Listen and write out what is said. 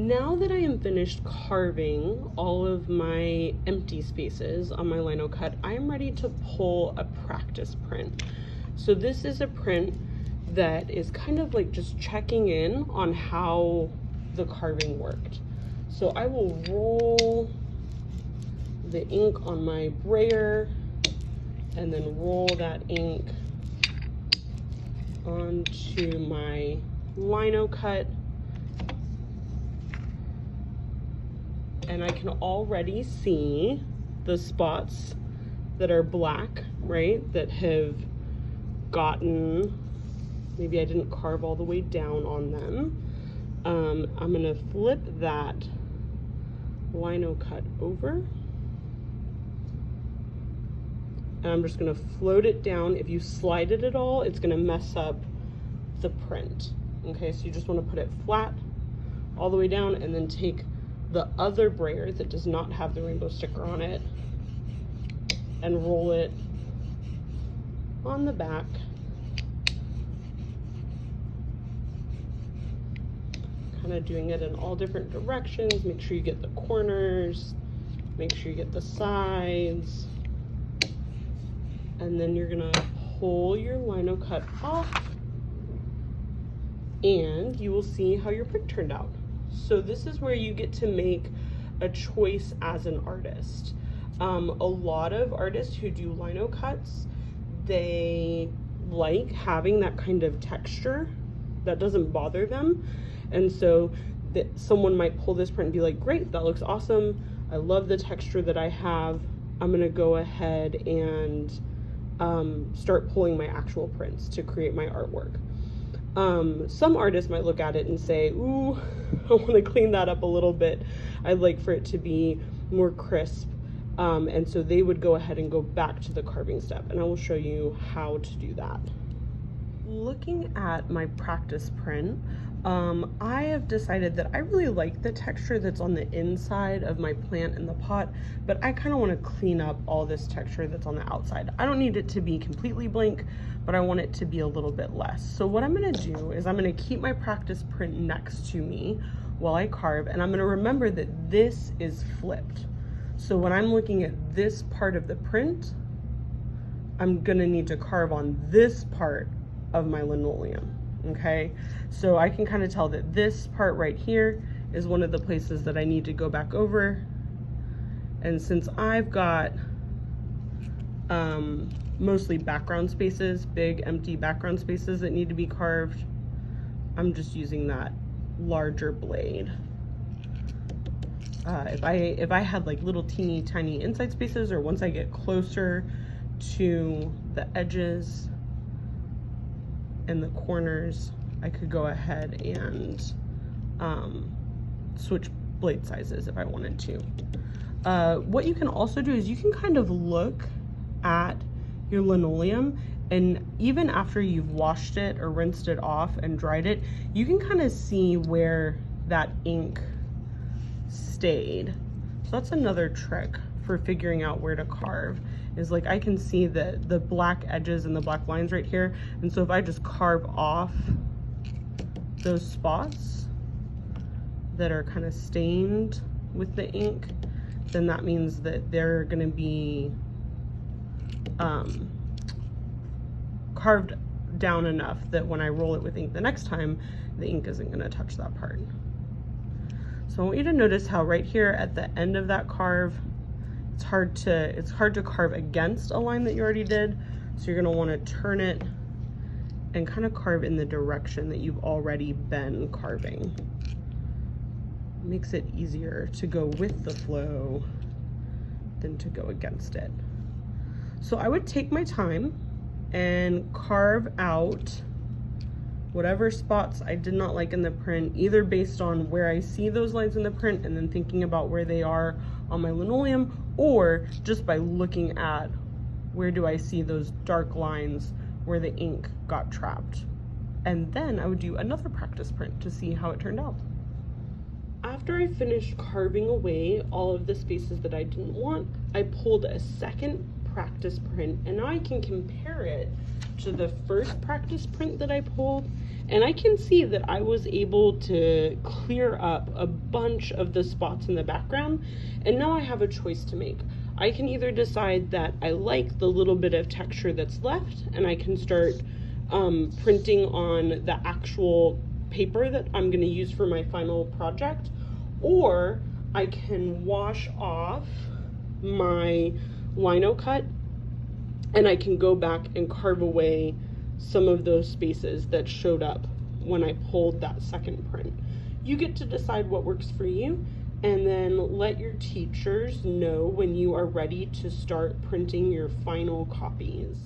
Now that I am finished carving all of my empty spaces on my Linocut, I am ready to pull a practice print. So this is a print that is kind of like just checking in on how the carving worked. So I will roll the ink on my brayer and then roll that ink onto my Linocut. And I can already see the spots that are black, right? That have gotten, maybe I didn't carve all the way down on them. I'm gonna flip that Linocut over. And I'm just gonna float it down. If you slide it at all, it's gonna mess up the print. Okay, so you just wanna put it flat all the way down and then take the other brayer that does not have the rainbow sticker on it and roll it on the back. Kind of doing it in all different directions. Make sure you get the corners, make sure you get the sides, and then you're gonna pull your Linocut off and you will see how your print turned out. So this is where you get to make a choice as an artist. A lot of artists who do Linocuts, they like having that kind of texture that doesn't bother them. And so someone might pull this print and be like, great, that looks awesome. I love the texture that I have. I'm gonna go ahead and start pulling my actual prints to create my artwork. Some artists might look at it and say, ooh, I want to clean that up a little bit. I'd like for it to be more crisp. And so they would go ahead and go back to the carving step, and I will show you how to do that. Looking at my practice print, I have decided that I really like the texture that's on the inside of my plant in the pot, but I kind of want to clean up all this texture that's on the outside. I don't need it to be completely blank, but I want it to be a little bit less. So what I'm going to do is I'm going to keep my practice print next to me while I carve, and I'm going to remember that this is flipped. So when I'm looking at this part of the print, I'm going to need to carve on this part of my linoleum. Okay, so I can kind of tell that this part right here is one of the places that I need to go back over. And since I've got mostly background spaces, big empty background spaces that need to be carved, I'm just using that larger blade. If I had like little teeny tiny inside spaces, or once I get closer to the edges and the corners, I could go ahead and switch blade sizes if I wanted to. What you can also do is you can kind of look at your linoleum, and even after you've washed it or rinsed it off and dried it, you can kind of see where that ink stayed. So that's another trick for figuring out where to carve, is like I can see the black edges and the black lines right here, and so if I just carve off those spots that are kind of stained with the ink, then that means that they're going to be carved down enough that when I roll it with ink the next time, the ink isn't going to touch that part. So I want you to notice how right here at the end of that carve, it's hard to carve against a line that you already did. So you're going to want to turn it and kind of carve in the direction that you've already been carving. It makes it easier to go with the flow than to go against it. So I would take my time and carve out whatever spots I did not like in the print, either based on where I see those lines in the print and then thinking about where they are on my linoleum, or just by looking at where do I see those dark lines where the ink got trapped. And then I would do another practice print to see how it turned out. After I finished carving away all of the spaces that I didn't want, I pulled a second practice print, and now I can compare it to the first practice print that I pulled And I can see that I was able to clear up a bunch of the spots in the background, and now I have a choice to make. I can either decide that I like the little bit of texture that's left, and I can start printing on the actual paper that I'm going to use for my final project, or I can wash off my Linocut and I can go back and carve away some of those spaces that showed up when I pulled that second print. You get to decide what works for you, and then let your teachers know when you are ready to start printing your final copies.